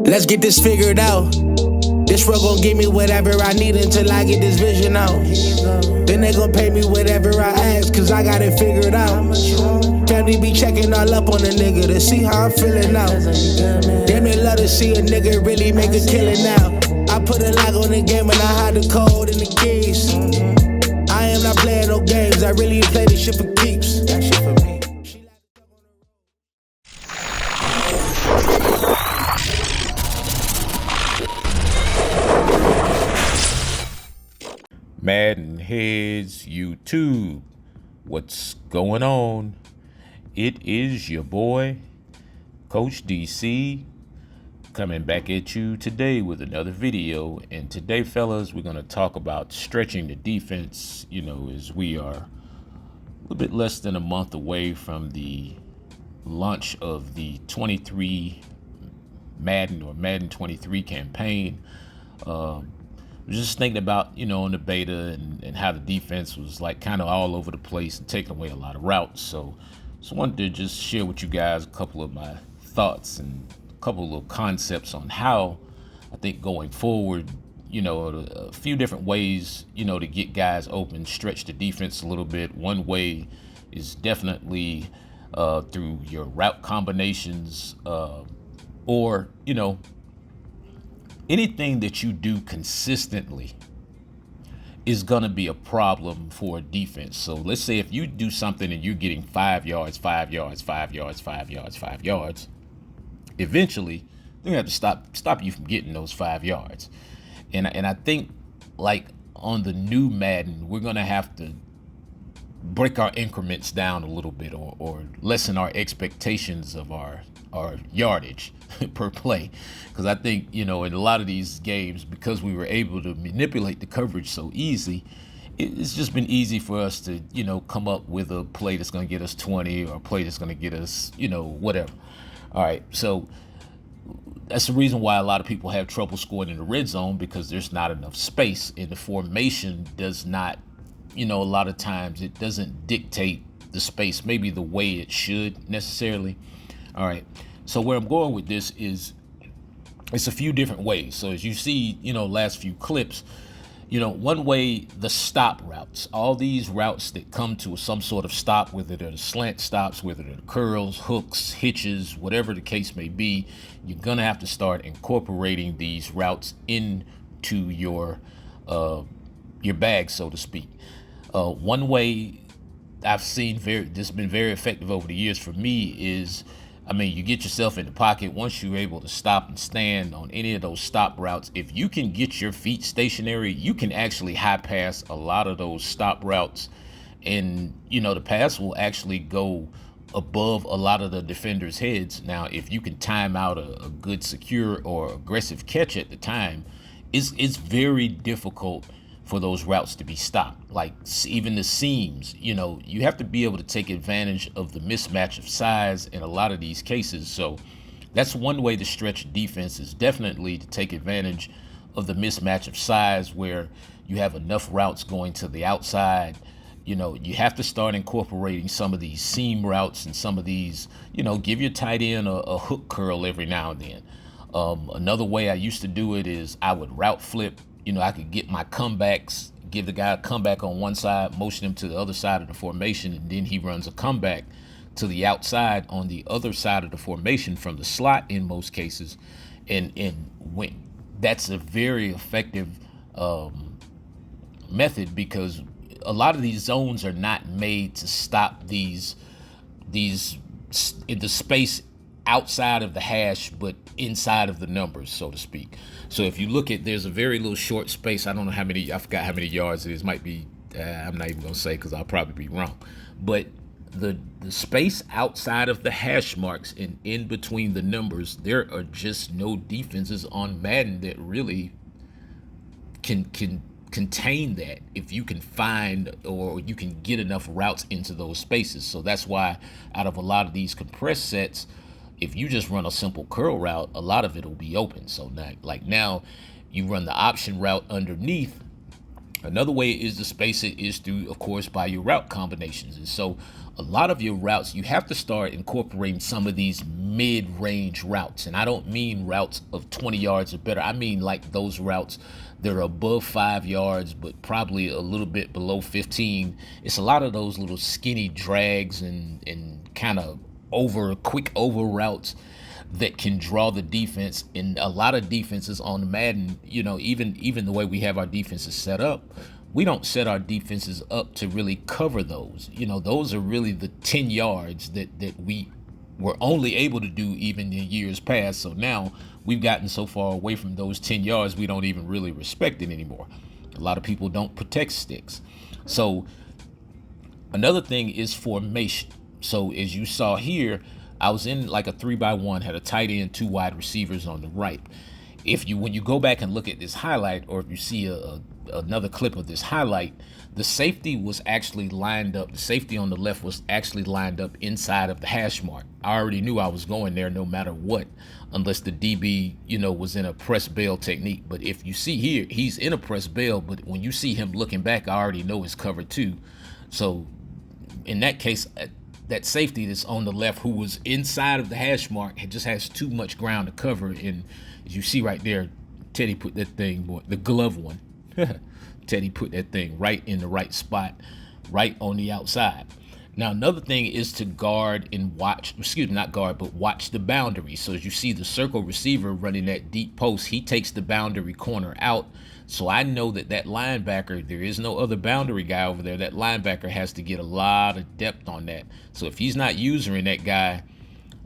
Let's get this figured out. This road gon' give me whatever I need until I get this vision out. Then they gon' pay me whatever I ask, cause I got it figured out. Family be checking all up on a nigga to see how I'm feeling now. Damn, they love to see a nigga really make a killing now. I put a lock on the game and I hide the code and the keys. I am not playing no games, I really play this shit for keeps. That shit for me. MaddenHeadz YouTube, what's going on? It is your boy, Coach DC, coming back at you today with another video. And today, fellas, we're going to talk about stretching the defense, as we are a little bit less than a month away from the launch of the 23 Madden or Madden 23 campaign. Just thinking about, in the beta and how the defense was like kind of all over the place and taking away a lot of routes. So I wanted to just share with you guys a couple of my thoughts and a couple of little concepts on how I think going forward, a few different ways, to get guys open, stretch the defense a little bit. One way is definitely through your route combinations or, anything that you do consistently is going to be a problem for a defense. So let's say if you do something and you're getting 5 yards, 5 yards, 5 yards, 5 yards, 5 yards, eventually they're going to have to stop you from getting those 5 yards. And I think, like on the new Madden, we're going to have to break our increments down a little bit or lessen our expectations of our yardage per play, because I think in a lot of these games, because we were able to manipulate the coverage so easy, it's just been easy for us to come up with a play that's going to get us 20 or a play that's going to get us whatever. All right, so that's the reason why a lot of people have trouble scoring in the red zone, because there's not enough space, and the formation does not, a lot of times it doesn't dictate the space maybe the way it should necessarily. All right, so where I'm going with this is it's a few different ways. So as you see, last few clips, one way, the stop routes, all these routes that come to some sort of stop, whether they're the slant stops, whether they're the curls, hooks, hitches, whatever the case may be, you're going to have to start incorporating these routes into your bag, so to speak. One way I've seen this has been very effective over the years for me is, you get yourself in the pocket. Once you're able to stop and stand on any of those stop routes, if you can get your feet stationary, you can actually high pass a lot of those stop routes. And, the pass will actually go above a lot of the defenders' heads. Now, if you can time out a good, secure, or aggressive catch at the time, it's very difficult for those routes to be stopped. Like even the seams, you have to be able to take advantage of the mismatch of size in a lot of these cases. So that's one way to stretch defense, is definitely to take advantage of the mismatch of size, where you have enough routes going to the outside. You have to start incorporating some of these seam routes and some of these, give your tight end a hook curl every now and then. Another way I used to do it is I would route flip. I could get my comebacks, give the guy a comeback on one side, motion him to the other side of the formation, and then he runs a comeback to the outside on the other side of the formation from the slot in most cases. And when that's a very effective method, because a lot of these zones are not made to stop these in the space outside of the hash, but inside of the numbers, so to speak. So if you look at, there's a very little short space. I don't know I forgot how many yards it is. Might be, I'm not even gonna say, because I'll probably be wrong. But the space outside of the hash marks and in between the numbers, there are just no defenses on Madden that really can contain that, if you can find or you can get enough routes into those spaces. So that's why out of a lot of these compressed sets, if you just run a simple curl route, a lot of it will be open. So now You run the option route underneath. Another way is to space it is through, of course, by your route combinations. And so a lot of your routes, you have to start incorporating some of these mid-range routes. And I don't mean routes of 20 yards or better. I mean like those routes that are above 5 yards, but probably a little bit below 15. It's a lot of those little skinny drags and kind of quick over routes that can draw the defense. And a lot of defenses on Madden, even the way we have our defenses set up, we don't set our defenses up to really cover those. Those are really the 10 yards that we were only able to do even in years past. So now we've gotten so far away from those 10 yards, we don't even really respect it anymore. A lot of people don't protect sticks. So another thing is formation. So as you saw here, I was in like a 3-by-1, had a tight end, 2 wide receivers on the right. When you go back and look at this highlight, or if you see another clip of this highlight, the safety was actually lined up. The safety on the left was actually lined up inside of the hash mark. I already knew I was going there no matter what, unless the DB, was in a press bail technique. But if you see here, he's in a press bail, but when you see him looking back, I already know it's cover 2. So in that case, that safety that's on the left, who was inside of the hash mark, just has too much ground to cover. And as you see right there, Teddy put that thing, the glove one, Teddy put that thing right in the right spot, right on the outside. Now, another thing is to guard and watch, not guard, but watch the boundary. So as you see the circle receiver running that deep post, he takes the boundary corner out. So I know that linebacker, there is no other boundary guy over there. That linebacker has to get a lot of depth on that. So if he's not using that guy,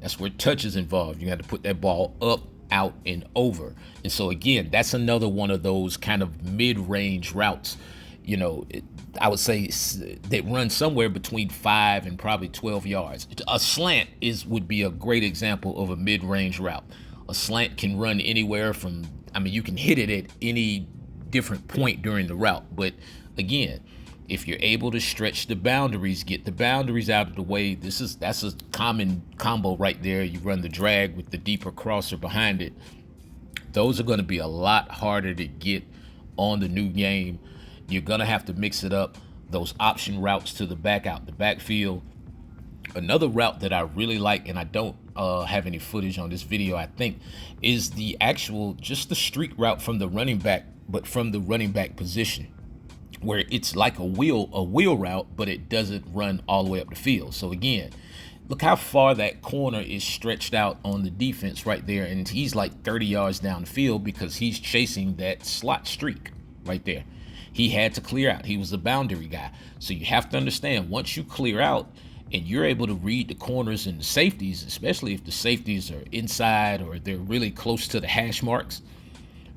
that's where touch is involved. You have to put that ball up, out, and over. And so again, that's another one of those kind of mid-range routes. I would say that run somewhere between 5 and probably 12 yards. A slant would be a great example of a mid-range route. A slant can run anywhere from, you can hit it at any different point during the route. But again, if you're able to stretch the boundaries, get the boundaries out of the way, that's a common combo right there. You run the drag with the deeper crosser behind it. Those are going to be a lot harder to get on the new game. You're going to have to mix it up. Those option routes to the backfield. Another route that I really like, and I don't have any footage on this video, I think, is just the streak route from the running back, but from the running back position, where it's like a wheel route, but it doesn't run all the way up the field. So again, look how far that corner is stretched out on the defense right there, and he's like 30 yards down the field because he's chasing that slot streak right there. He had to clear out. He was the boundary guy. So you have to understand, once you clear out and you're able to read the corners and the safeties, especially if the safeties are inside or they're really close to the hash marks,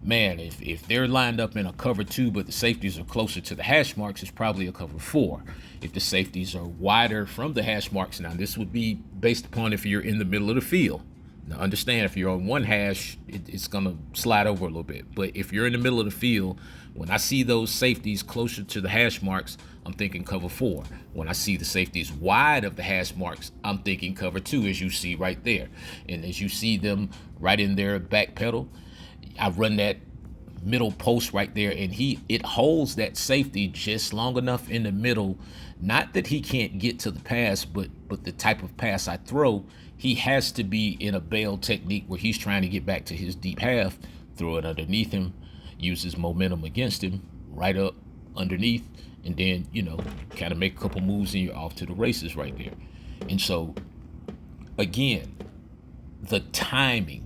man, if they're lined up in a cover 2, but the safeties are closer to the hash marks, it's probably a cover 4. If the safeties are wider from the hash marks, now this would be based upon if you're in the middle of the field. Now understand, if you're on one hash, it's going to slide over a little bit. But if you're in the middle of the field, when I see those safeties closer to the hash marks, I'm thinking cover 4. When I see the safeties wide of the hash marks, I'm thinking cover 2, as you see right there. And as you see them right in their back pedal, I run that middle post right there, and it holds that safety just long enough in the middle. Not that he can't get to the pass, but the type of pass I throw, he has to be in a bail technique where he's trying to get back to his deep half, throw it underneath him, uses momentum against him, right up underneath, and then, kind of make a couple moves and you're off to the races right there. And so, again, the timing.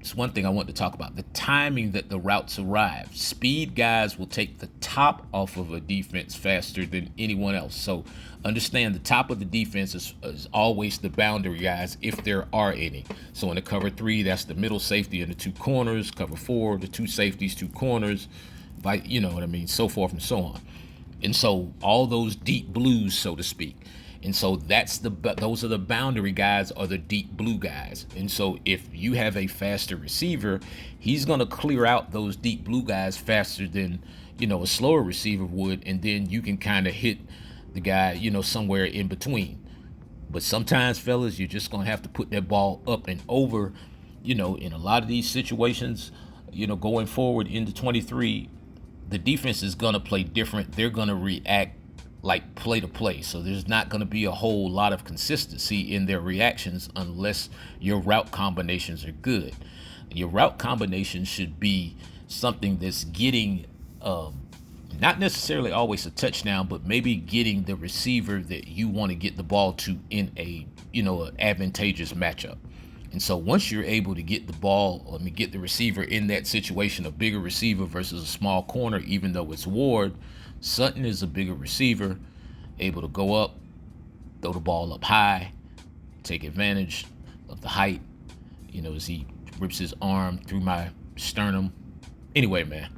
It's one thing I want to talk about. The timing that the routes arrive. Speed guys will take the top off of a defense faster than anyone else. So understand, the top of the defense is always the boundary guys, if there are any. So in the cover 3, that's the middle safety and the 2 corners. Cover 4, the 2 safeties, 2 corners, so forth and so on. And so all those deep blues, so to speak. And so those are the boundary guys, or the deep blue guys. And so if you have a faster receiver, he's going to clear out those deep blue guys faster than, a slower receiver would. And then you can kind of hit the guy, somewhere in between. But sometimes, fellas, you're just going to have to put that ball up and over. In a lot of these situations, going forward into 23, the defense is going to play different. They're going to react like play to play. So there's not going to be a whole lot of consistency in their reactions unless your route combinations are good. Your route combinations should be something that's getting not necessarily always a touchdown, but maybe getting the receiver that you want to get the ball to in a an advantageous matchup. And so once you're able to get the ball, get the receiver in that situation, a bigger receiver versus a small corner, even though it's Ward, Sutton is a bigger receiver, able to go up, throw the ball up high, take advantage of the height, as he rips his arm through my sternum. Anyway, man,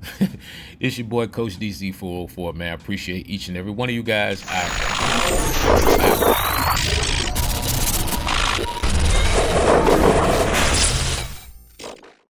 it's your boy, Coach DC404, man. I appreciate each and every one of you guys.